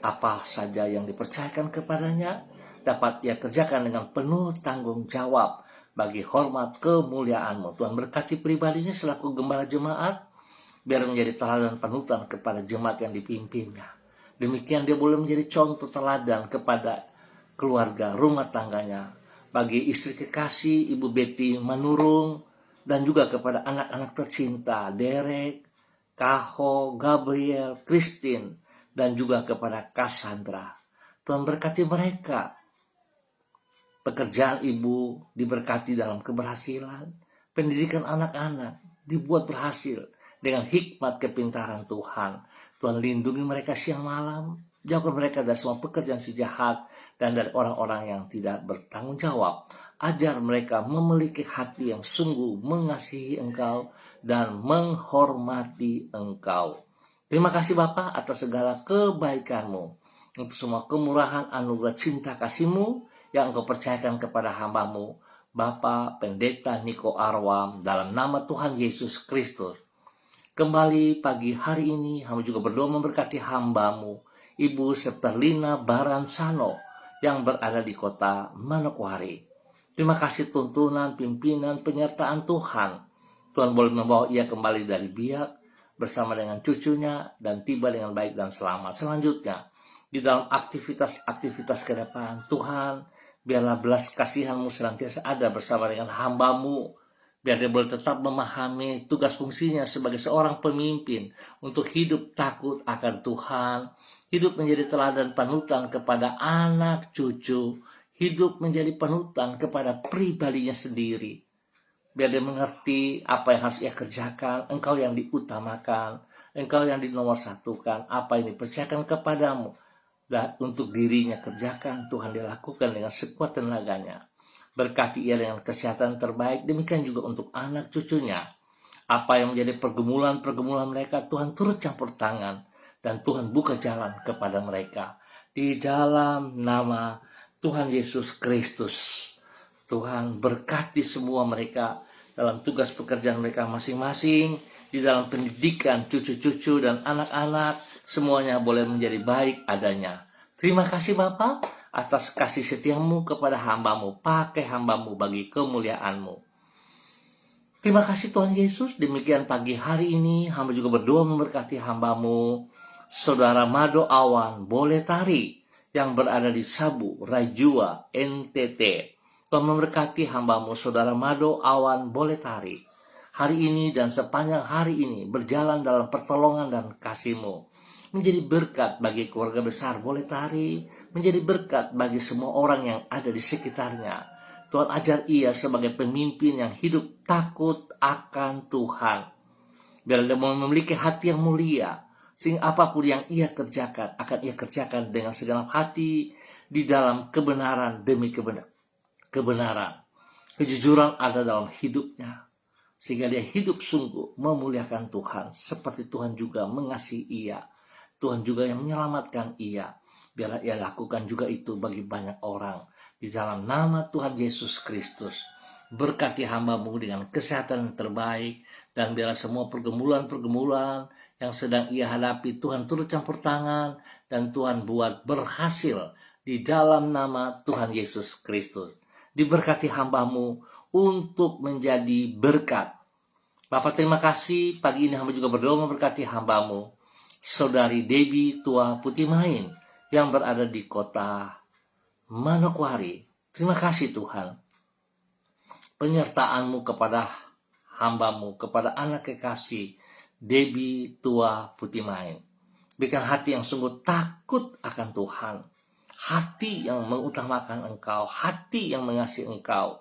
Apa saja yang dipercayakan kepadanya dapat ia kerjakan dengan penuh tanggung jawab bagi hormat kemuliaan-Mu. Tuhan berkati pribadinya selaku gembala jemaat, biar menjadi teladan panutan kepada jemaat yang dipimpinnya. Demikian dia boleh menjadi contoh teladan kepada keluarga, rumah tangganya, bagi istri kekasih Ibu Betty Manurung, dan juga kepada anak-anak tercinta Derek, Kaho, Gabriel, Christine, dan juga kepada Cassandra. Tuhan berkati mereka. Pekerjaan ibu diberkati dalam keberhasilan. Pendidikan anak-anak dibuat berhasil dengan hikmat kepintaran Tuhan. Tuhan lindungi mereka siang malam. Jauhkan mereka dari semua pekerjaan si jahat dan dari orang-orang yang tidak bertanggung jawab. Ajar mereka memiliki hati yang sungguh mengasihi Engkau dan menghormati Engkau. Terima kasih Bapa atas segala kebaikan-Mu, untuk semua kemurahan anugerah cinta kasih-Mu yang Engkau percayakan kepada hamba-Mu Bapa Pendeta Niko Arwam, dalam nama Tuhan Yesus Kristus. Kembali pagi hari ini hamba juga berdoa memberkati hamba-Mu Ibu Seperlina Baransano yang berada di kota Manokwari. Terima kasih tuntunan, pimpinan, penyertaan Tuhan. Tuhan boleh membawa ia kembali dari Biak bersama dengan cucunya dan tiba dengan baik dan selamat. Selanjutnya, di dalam aktivitas-aktivitas ke depan, Tuhan, biarlah belas kasihan-Mu senantiasa ada bersama dengan hamba-Mu. Biar dia boleh tetap memahami tugas fungsinya sebagai seorang pemimpin untuk hidup takut akan Tuhan, hidup menjadi teladan panutan kepada anak cucu, hidup menjadi panutan kepada pribadinya sendiri. Biar dia mengerti apa yang harus ia kerjakan, Engkau yang diutamakan, Engkau yang dinomorsatukan, apa yang dipercayakan kepadamu. Dan untuk dirinya kerjakan, Tuhan dia lakukan dengan sekuat tenaganya. Berkati ia dengan kesehatan terbaik, demikian juga untuk anak cucunya. Apa yang menjadi pergumulan-pergumulan mereka, Tuhan turut campur tangan dan Tuhan buka jalan kepada mereka. Di dalam nama Tuhan Yesus Kristus, Tuhan berkati semua mereka dalam tugas pekerjaan mereka masing-masing, di dalam pendidikan cucu-cucu dan anak-anak, semuanya boleh menjadi baik adanya. Terima kasih Bapa atas kasih setiamu kepada hamba-Mu. Pakai hamba-Mu bagi kemuliaan-Mu. Terima kasih Tuhan Yesus. Demikian pagi hari ini hamba juga berdoa memberkati hamba-Mu, Saudara Mado Awan Boletari yang berada di Sabu, Rajua, NTT. Tuhan memberkati hamba-Mu, Saudara Mado Awan Boletari. Hari ini dan sepanjang hari ini berjalan dalam pertolongan dan kasih-Mu. Menjadi berkat bagi keluarga besar Boletari, menjadi berkat bagi semua orang yang ada di sekitarnya. Tuhan ajar ia sebagai pemimpin yang hidup takut akan Tuhan. Biar dia memiliki hati yang mulia, sehingga apapun yang ia kerjakan, akan ia kerjakan dengan segenap hati di dalam kebenaran demi kebenaran. Kejujuran ada dalam hidupnya, sehingga dia hidup sungguh memuliakan Tuhan, seperti Tuhan juga mengasihi ia. Tuhan juga yang menyelamatkan ia. Biarlah ia lakukan juga itu bagi banyak orang. Di dalam nama Tuhan Yesus Kristus, berkati hamba-Mu dengan kesehatan yang terbaik. Dan biarlah semua pergumulan-pergumulan yang sedang ia hadapi, Tuhan turut campur tangan. Dan Tuhan buat berhasil di dalam nama Tuhan Yesus Kristus. Diberkati hamba-Mu untuk menjadi berkat. Bapak terima kasih, pagi ini hamba juga berdoa memberkati hamba-Mu, Saudari Debbie Tua Putimain yang berada di kota Manokwari. Terima kasih Tuhan. Penyertaan-Mu kepada hamba-Mu, kepada anak kekasih Debbie Tua Putimain. Berikan hati yang sungguh takut akan Tuhan. Hati yang mengutamakan Engkau, hati yang mengasihi Engkau.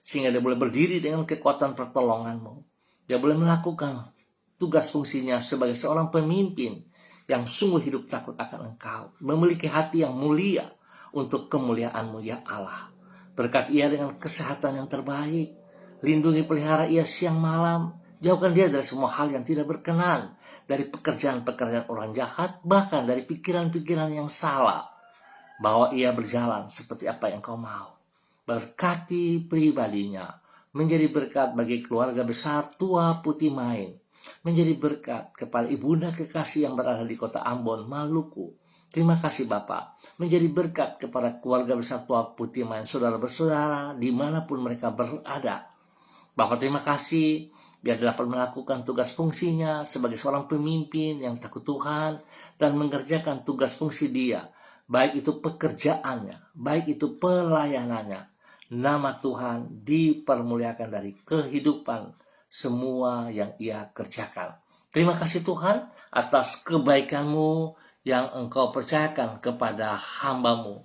Sehingga dia boleh berdiri dengan kekuatan pertolongan-Mu. Dia boleh melakukan tugas fungsinya sebagai seorang pemimpin yang sungguh hidup takut akan Engkau, memiliki hati yang mulia untuk kemuliaan-Mu ya Allah. Berkati ia dengan kesehatan yang terbaik, lindungi pelihara ia siang malam, jauhkan dia dari semua hal yang tidak berkenan, dari pekerjaan-pekerjaan orang jahat, bahkan dari pikiran-pikiran yang salah, bahwa ia berjalan seperti apa yang Kau mau. Berkati pribadinya, menjadi berkat bagi keluarga besar Tua Putimain, menjadi berkat kepada ibunda kekasih yang berada di kota Ambon, Maluku. Terima kasih Bapak, menjadi berkat kepada keluarga besar Tua Putimain, saudara-bersaudara dimanapun mereka berada. Bapak terima kasih, biar dapat melakukan tugas fungsinya sebagai seorang pemimpin yang takut Tuhan dan mengerjakan tugas fungsi dia, baik itu pekerjaannya, baik itu pelayanannya. Nama Tuhan dipermuliakan dari kehidupan semua yang ia kerjakan. Terima kasih Tuhan atas kebaikan-Mu yang Engkau percayakan kepada hamba-Mu,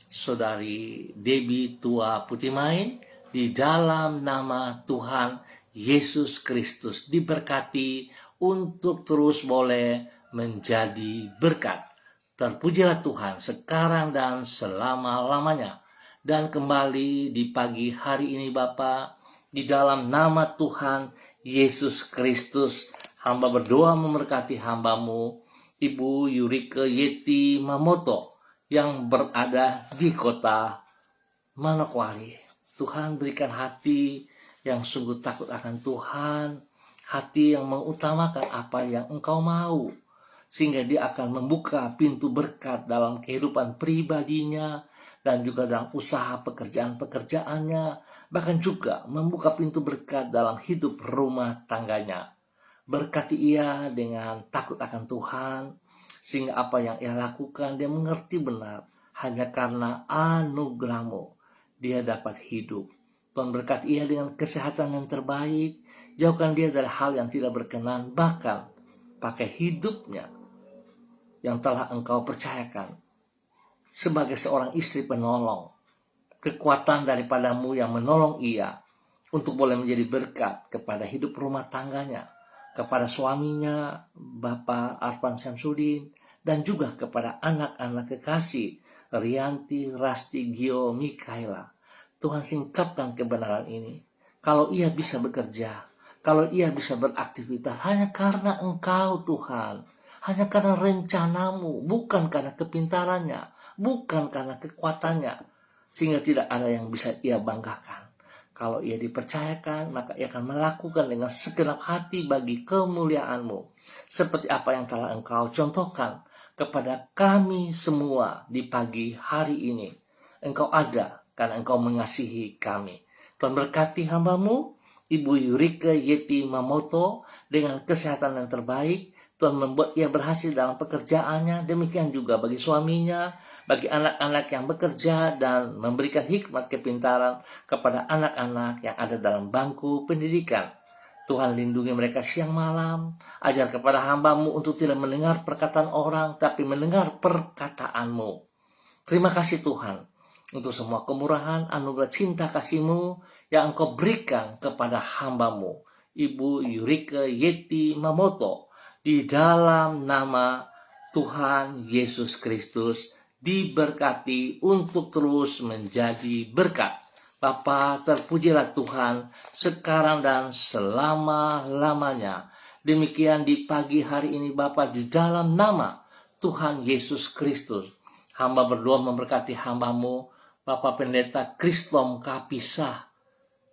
Saudari Debbie Tua Putimain. Di dalam nama Tuhan Yesus Kristus diberkati untuk terus boleh menjadi berkat. Terpujilah Tuhan sekarang dan selama-lamanya. Dan kembali di pagi hari ini Bapa, di dalam nama Tuhan Yesus Kristus, hamba berdoa memberkati hamba-Mu, Ibu Yurike Yeti Mamoto, yang berada di kota Manokwari. Tuhan berikan hati yang sungguh takut akan Tuhan, hati yang mengutamakan apa yang Engkau mau, sehingga dia akan membuka pintu berkat dalam kehidupan pribadinya dan juga dalam usaha pekerjaan-pekerjaannya, bahkan juga membuka pintu berkat dalam hidup rumah tangganya. Berkati ia dengan takut akan Tuhan, sehingga apa yang ia lakukan dia mengerti benar, hanya karena anugerah-Mu dia dapat hidup. Tuhan berkati ia dengan kesehatan yang terbaik, jauhkan dia dari hal yang tidak berkenan, bahkan pakai hidupnya yang telah Engkau percayakan sebagai seorang istri penolong, kekuatan daripada-Mu yang menolong ia untuk boleh menjadi berkat kepada hidup rumah tangganya, kepada suaminya Bapak Arfan Syamsuddin, dan juga kepada anak-anak kekasih Rianti, Rasti, Gio, Mikaela. Tuhan singkapkan kebenaran ini. Kalau ia bisa bekerja, kalau ia bisa beraktivitas, hanya karena Engkau Tuhan, hanya karena rencana-Mu, bukan karena kepintarannya, bukan karena kekuatannya, sehingga tidak ada yang bisa ia banggakan. Kalau ia dipercayakan, maka ia akan melakukan dengan segenap hati bagi kemuliaan-Mu, seperti apa yang telah Engkau contohkan kepada kami semua di pagi hari ini. Engkau ada karena Engkau mengasihi kami. Tuhan berkati hamba-Mu, Ibu Yurika Yeti Mamoto, dengan kesehatan yang terbaik. Tuhan membuat ia berhasil dalam pekerjaannya, demikian juga bagi suaminya, bagi anak-anak yang bekerja, dan memberikan hikmat kepintaran kepada anak-anak yang ada dalam bangku pendidikan. Tuhan lindungi mereka siang malam. Ajar kepada hamba-Mu untuk tidak mendengar perkataan orang, tapi mendengar perkataan-Mu. Terima kasih Tuhan untuk semua kemurahan, anugerah cinta kasih-Mu yang Engkau berikan kepada hamba-Mu, Ibu Yurika Yeti Mamoto, di dalam nama Tuhan Yesus Kristus. Diberkati untuk terus menjadi berkat. Bapa, terpujilah Tuhan sekarang dan selama-lamanya. Demikian di pagi hari ini Bapa, di dalam nama Tuhan Yesus Kristus. Hamba berdoa memberkati hamba-Mu, Bapak Pendeta Kristom Kapisah,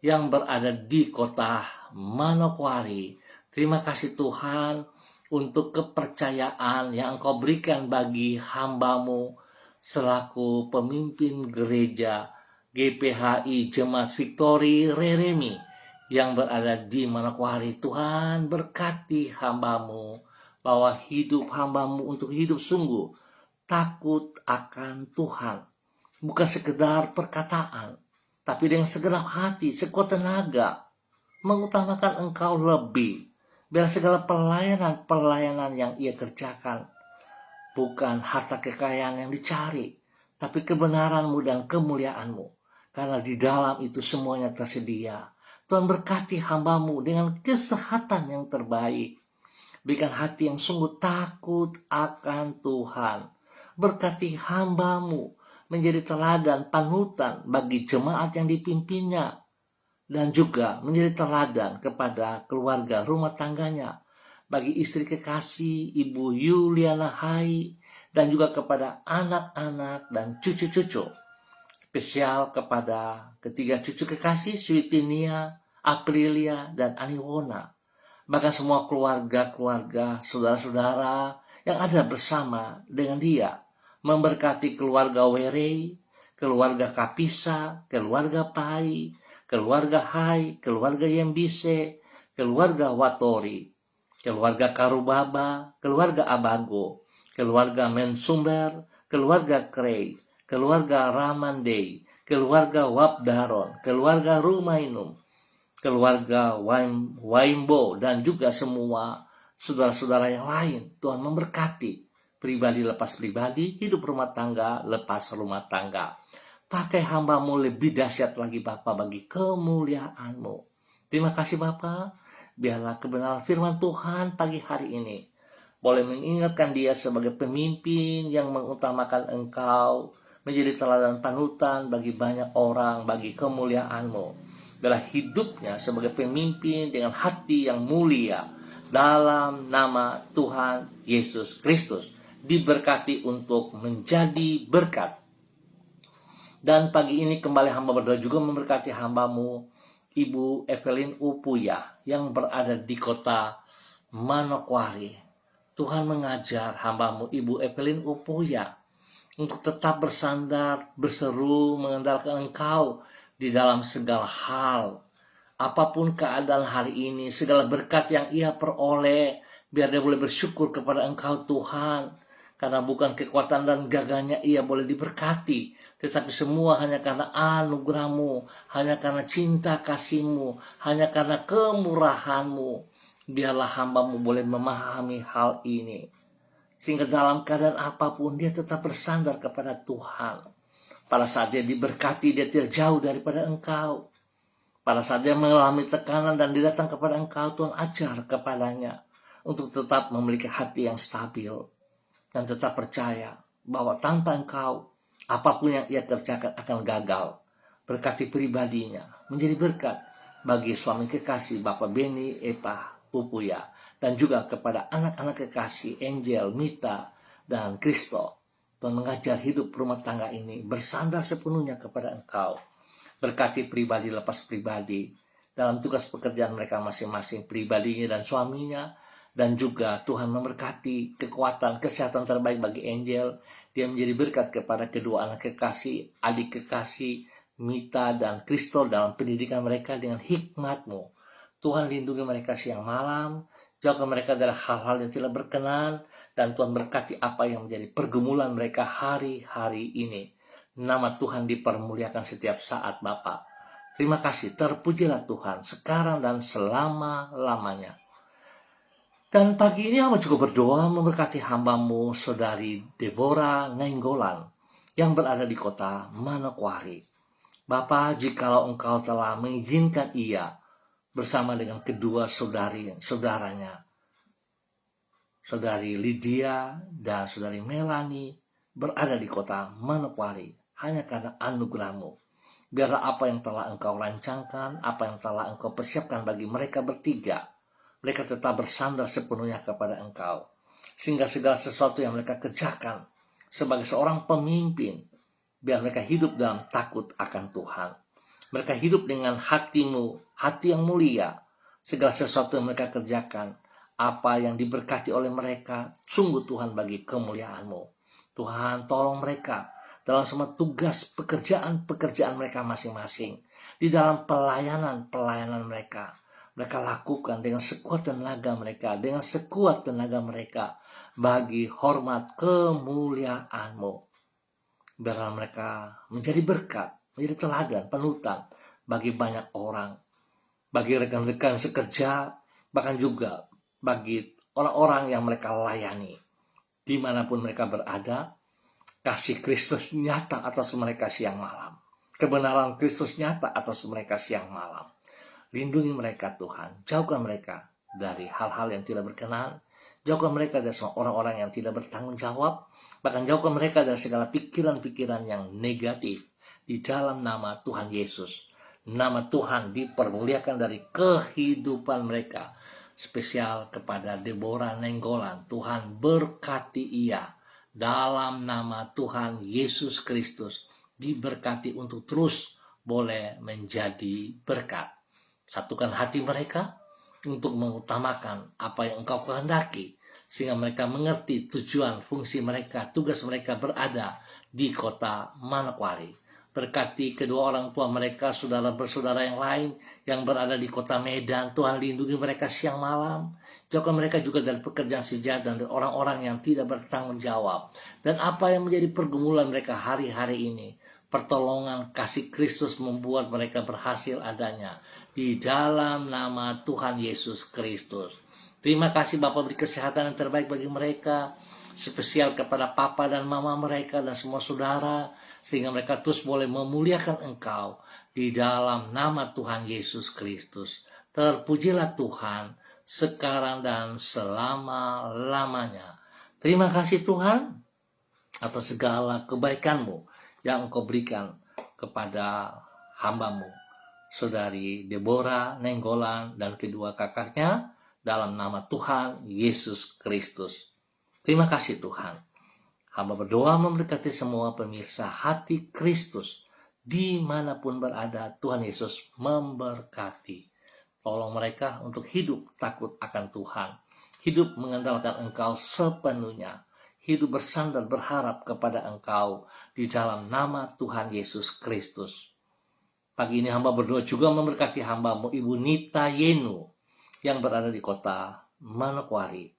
yang berada di kota Manokwari. Terima kasih Tuhan untuk kepercayaan yang Engkau berikan bagi hamba-Mu selaku pemimpin gereja GPHI Jemaat Victory Reremi yang berada di Manokwari. Tuhan berkati hamba-Mu, bahwa hidup hamba-Mu untuk hidup sungguh takut akan Tuhan, bukan sekedar perkataan, tapi dengan segenap hati, sekuat tenaga, mengutamakan Engkau lebih. Biar segala pelayanan yang ia kerjakan bukan harta kekayaan yang dicari, tapi kebenaran-Mu dan kemuliaan-Mu. Karena di dalam itu semuanya tersedia. Tuhan berkati hamba-Mu dengan kesehatan yang terbaik. Berikan hati yang sungguh takut akan Tuhan. Berkati hamba-Mu menjadi teladan panutan bagi jemaat yang dipimpinnya. Dan juga menjadi teladan kepada keluarga rumah tangganya, bagi istri kekasih Ibu Yuliana Hai, dan juga kepada anak-anak dan cucu-cucu. Spesial kepada ketiga cucu kekasih, Switinia, Aprilia, dan Aniwona. Bahkan semua keluarga-keluarga, saudara-saudara yang ada bersama dengan dia. Memberkati keluarga Werei, keluarga Kapisa, keluarga Pai, keluarga Hai, keluarga Yembise, keluarga Watori, keluarga Karubaba, keluarga Abago, keluarga Mensumber, keluarga Krei, keluarga Ramandei, keluarga Wabdaron, keluarga Rumainum, keluarga Waimbo, dan juga semua saudara-saudara yang lain. Tuhan memberkati pribadi lepas pribadi, hidup rumah tangga lepas rumah tangga. Pakai hamba-Mu lebih dahsyat lagi Bapa bagi kemuliaan-Mu. Terima kasih Bapa. Biarlah kebenaran firman Tuhan pagi hari ini boleh mengingatkan dia sebagai pemimpin yang mengutamakan Engkau, menjadi teladan panutan bagi banyak orang, bagi kemuliaan-Mu. Biarlah hidupnya sebagai pemimpin dengan hati yang mulia, dalam nama Tuhan Yesus Kristus, diberkati untuk menjadi berkat. Dan pagi ini kembali hamba berdoa juga memberkati hamba-Mu, Ibu Evelyn Upuya, yang berada di kota Manokwari. Tuhan mengajar hamba-Mu Ibu Evelyn Upoya untuk tetap bersandar, berseru, mengandalkan Engkau di dalam segala hal. Apapun keadaan hari ini, segala berkat yang ia peroleh, biar dia boleh bersyukur kepada Engkau Tuhan. Karena bukan kekuatan dan gagahnya ia boleh diberkati, tetapi semua hanya karena anugerah-Mu, hanya karena cinta kasih-Mu, hanya karena kemurahan-Mu. Biarlah hamba-Mu boleh memahami hal ini, sehingga dalam keadaan apapun dia tetap bersandar kepada Tuhan. Pada saat dia diberkati, dia tidak jauh daripada Engkau. Pada saat dia mengalami tekanan dan dia datang kepada Engkau, Tuhan ajar kepadanya untuk tetap memiliki hati yang stabil dan tetap percaya bahwa tanpa Engkau, apapun yang ia kerjakan akan gagal. Berkati pribadinya, menjadi berkat bagi suami kekasih Bapak Beni Epa Upuya, dan juga kepada anak-anak kekasih Angel, Mita, dan Kristo. Tuhan mengajar hidup rumah tangga ini bersandar sepenuhnya kepada Engkau. Berkati pribadi lepas pribadi dalam tugas pekerjaan mereka masing-masing, pribadinya dan suaminya. Dan juga Tuhan memberkati kekuatan, kesehatan terbaik bagi Angel. Dia menjadi berkat kepada kedua anak kekasih, adik kekasih, Mita dan Kristo dalam pendidikan mereka dengan hikmat-Mu. Tuhan lindungi mereka siang malam, jauhkan mereka dari hal-hal yang tidak berkenan, dan Tuhan berkati apa yang menjadi pergumulan mereka hari-hari ini. Nama Tuhan dipermuliakan setiap saat, Bapa. Terima kasih, terpujilah Tuhan sekarang dan selama-lamanya. Dan pagi ini hamba juga berdoa memberkati hamba-Mu Saudari Deborah Nainggolan yang berada di kota Manokwari. Bapa, jikalau Engkau telah mengizinkan ia bersama dengan kedua saudaranya, Saudari Lydia dan Saudari Melanie, berada di kota Manokwari hanya karena anugerah-Mu. Biarlah apa yang telah Engkau rancangkan, apa yang telah Engkau persiapkan bagi mereka bertiga, mereka tetap bersandar sepenuhnya kepada Engkau. Sehingga segala sesuatu yang mereka kerjakan sebagai seorang pemimpin, biar mereka hidup dalam takut akan Tuhan. Mereka hidup dengan hati-Mu, hati yang mulia. Segala sesuatu yang mereka kerjakan, apa yang diberkati oleh mereka, sungguh Tuhan bagi kemuliaan-Mu. Tuhan, tolong mereka dalam semua tugas pekerjaan mereka masing-masing. Di dalam pelayanan mereka. Mereka lakukan dengan sekuat tenaga mereka, bagi hormat kemuliaan-Mu. Biarlah mereka menjadi berkat, menjadi teladan, panutan bagi banyak orang, bagi rekan-rekan sekerja, bahkan juga bagi orang-orang yang mereka layani. Dimanapun mereka berada, kasih Kristus nyata atas mereka siang malam. Kebenaran Kristus nyata atas mereka siang malam. Lindungi mereka Tuhan, jauhkan mereka dari hal-hal yang tidak berkenan, jauhkan mereka dari semua orang-orang yang tidak bertanggung jawab, bahkan jauhkan mereka dari segala pikiran-pikiran yang negatif. Di dalam nama Tuhan Yesus, nama Tuhan dipermuliakan dari kehidupan mereka. Spesial kepada Deborah Nainggolan, Tuhan berkati ia. Dalam nama Tuhan Yesus Kristus, diberkati untuk terus boleh menjadi berkat. Satukan hati mereka untuk mengutamakan apa yang Engkau kehendaki, sehingga mereka mengerti tujuan, fungsi mereka, tugas mereka berada di kota Manokwari. Berkati kedua orang tua mereka, saudara bersaudara yang lain yang berada di kota Medan. Tuhan lindungi mereka siang malam. Jauhkan mereka juga dari pekerjaan sejahat dan dari orang-orang yang tidak bertanggung jawab. Dan apa yang menjadi pergumulan mereka hari-hari ini, pertolongan kasih Kristus membuat mereka berhasil adanya. Di dalam nama Tuhan Yesus Kristus. Terima kasih Bapak, beri kesehatan yang terbaik bagi mereka. Spesial kepada Papa dan Mama mereka dan semua saudara. Sehingga mereka terus boleh memuliakan Engkau. Di dalam nama Tuhan Yesus Kristus. Terpujilah Tuhan sekarang dan selama-lamanya. Terima kasih Tuhan atas segala kebaikan-Mu yang Engkau berikan kepada hamba-Mu, Saudari Deborah Nainggolan dan kedua kakaknya, dalam nama Tuhan Yesus Kristus. Terima kasih Tuhan. Hamba berdoa memberkati semua pemirsa hati Kristus dimanapun berada. Tuhan Yesus memberkati. Tolong mereka untuk hidup takut akan Tuhan. hidup mengandalkan Engkau sepenuhnya, hidup bersandar berharap kepada Engkau di dalam nama Tuhan Yesus Kristus. Pagi ini hamba berdoa juga memberkati hamba-Mu Ibu Nita Yenu yang berada di kota Manokwari.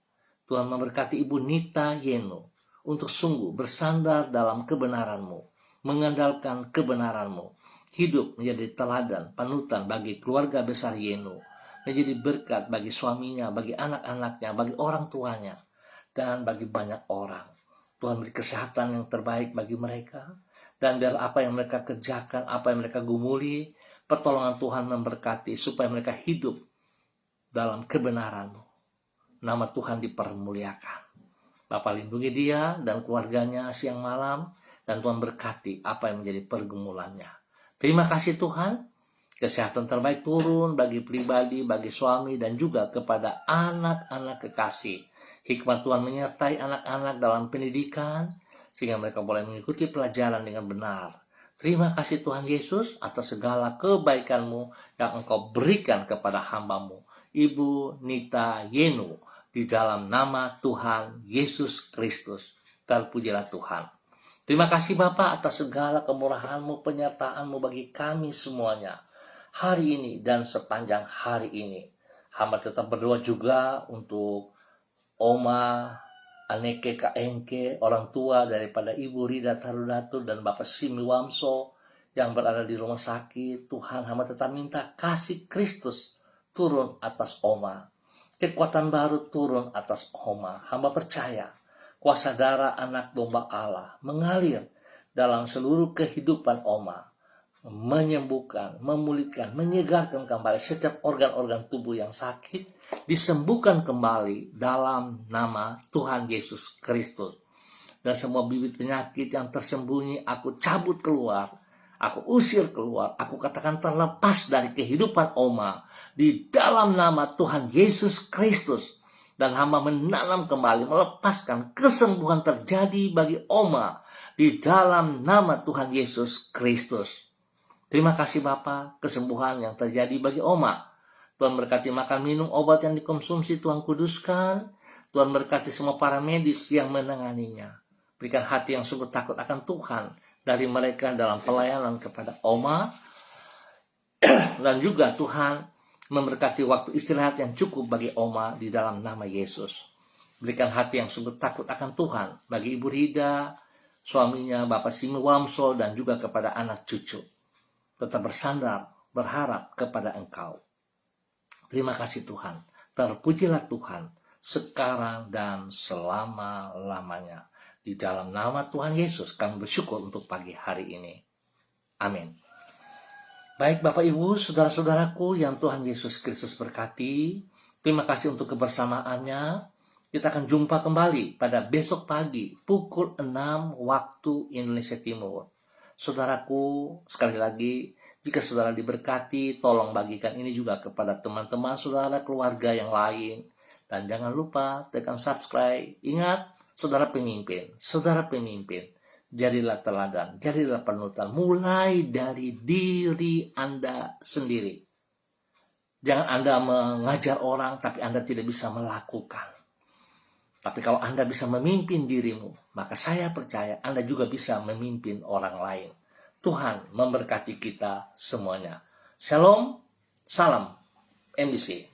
Tuhan memberkati Ibu Nita Yenu untuk sungguh bersandar dalam kebenaran-Mu, mengandalkan kebenaran-Mu, hidup menjadi teladan, panutan bagi keluarga besar Yenu, menjadi berkat bagi suaminya, bagi anak-anaknya, bagi orang tuanya, dan bagi banyak orang. Tuhan beri kesehatan yang terbaik bagi mereka, dan biar apa yang mereka kerjakan, apa yang mereka gumuli, pertolongan Tuhan memberkati supaya mereka hidup dalam kebenaran-Mu. Nama Tuhan dipermuliakan. Bapa lindungi dia dan keluarganya siang malam, dan Tuhan berkati apa yang menjadi pergumulannya. Terima kasih Tuhan, kesehatan terbaik turun bagi pribadi, bagi suami, dan juga kepada anak-anak kekasih. Hikmat Tuhan menyertai anak-anak dalam pendidikan, sehingga mereka boleh mengikuti pelajaran dengan benar. Terima kasih Tuhan Yesus atas segala kebaikan-Mu yang Engkau berikan kepada hamba-Mu, Ibu Nita Yenu, di dalam nama Tuhan Yesus Kristus. Terpujilah Tuhan. Terima kasih Bapa atas segala kemurahan-Mu, penyertaan-Mu bagi kami semuanya, hari ini dan sepanjang hari ini. Hamba tetap berdoa juga untuk Oma Aneke Kaengke, orang tua daripada Ibu Rida Tarudatu dan Bapak Simi Wamso yang berada di rumah sakit. Tuhan, hamba tetap minta kasih Kristus turun atas Oma, kekuatan baru turun atas Oma. Hamba percaya kuasa darah anak domba Allah mengalir dalam seluruh kehidupan Oma, menyembuhkan, memulihkan, menyegarkan kembali setiap organ-organ tubuh yang sakit, disembuhkan kembali dalam nama Tuhan Yesus Kristus. Dan semua bibit penyakit yang tersembunyi aku cabut keluar, aku usir keluar, aku katakan terlepas dari kehidupan Oma di dalam nama Tuhan Yesus Kristus. Dan hamba menanam kembali, melepaskan kesembuhan terjadi bagi Oma di dalam nama Tuhan Yesus Kristus. Terima kasih Bapa, kesembuhan yang terjadi bagi Oma. Tuhan berkati makan minum obat yang dikonsumsi, Tuhan kuduskan. Tuhan berkati semua para medis yang menanganinya. Berikan hati yang sungguh takut akan Tuhan dari mereka dalam pelayanan kepada Oma. Dan juga Tuhan memberkati waktu istirahat yang cukup bagi Oma di dalam nama Yesus. Berikan hati yang sungguh takut akan Tuhan bagi Ibu Rida, suaminya Bapak Simi Wamso, dan juga kepada anak cucu. Tetap bersandar, berharap kepada Engkau. Terima kasih Tuhan. Terpujilah Tuhan sekarang dan selama-lamanya. Di dalam nama Tuhan Yesus kami bersyukur untuk pagi hari ini. Amin. Baik Bapak Ibu, saudara-saudaraku yang Tuhan Yesus Kristus berkati, terima kasih untuk kebersamaannya. Kita akan jumpa kembali pada besok pagi pukul 6 waktu Indonesia Timur. Saudaraku, sekali lagi, jika saudara diberkati, tolong bagikan ini juga kepada teman-teman saudara, keluarga yang lain. Dan jangan lupa tekan subscribe. Ingat, saudara pemimpin, jadilah teladan, jadilah panutan, mulai dari diri Anda sendiri. Jangan Anda mengajar orang, tapi Anda tidak bisa melakukan. Tapi kalau Anda bisa memimpin dirimu, maka saya percaya Anda juga bisa memimpin orang lain. Tuhan memberkati kita semuanya. Shalom, salam MBC.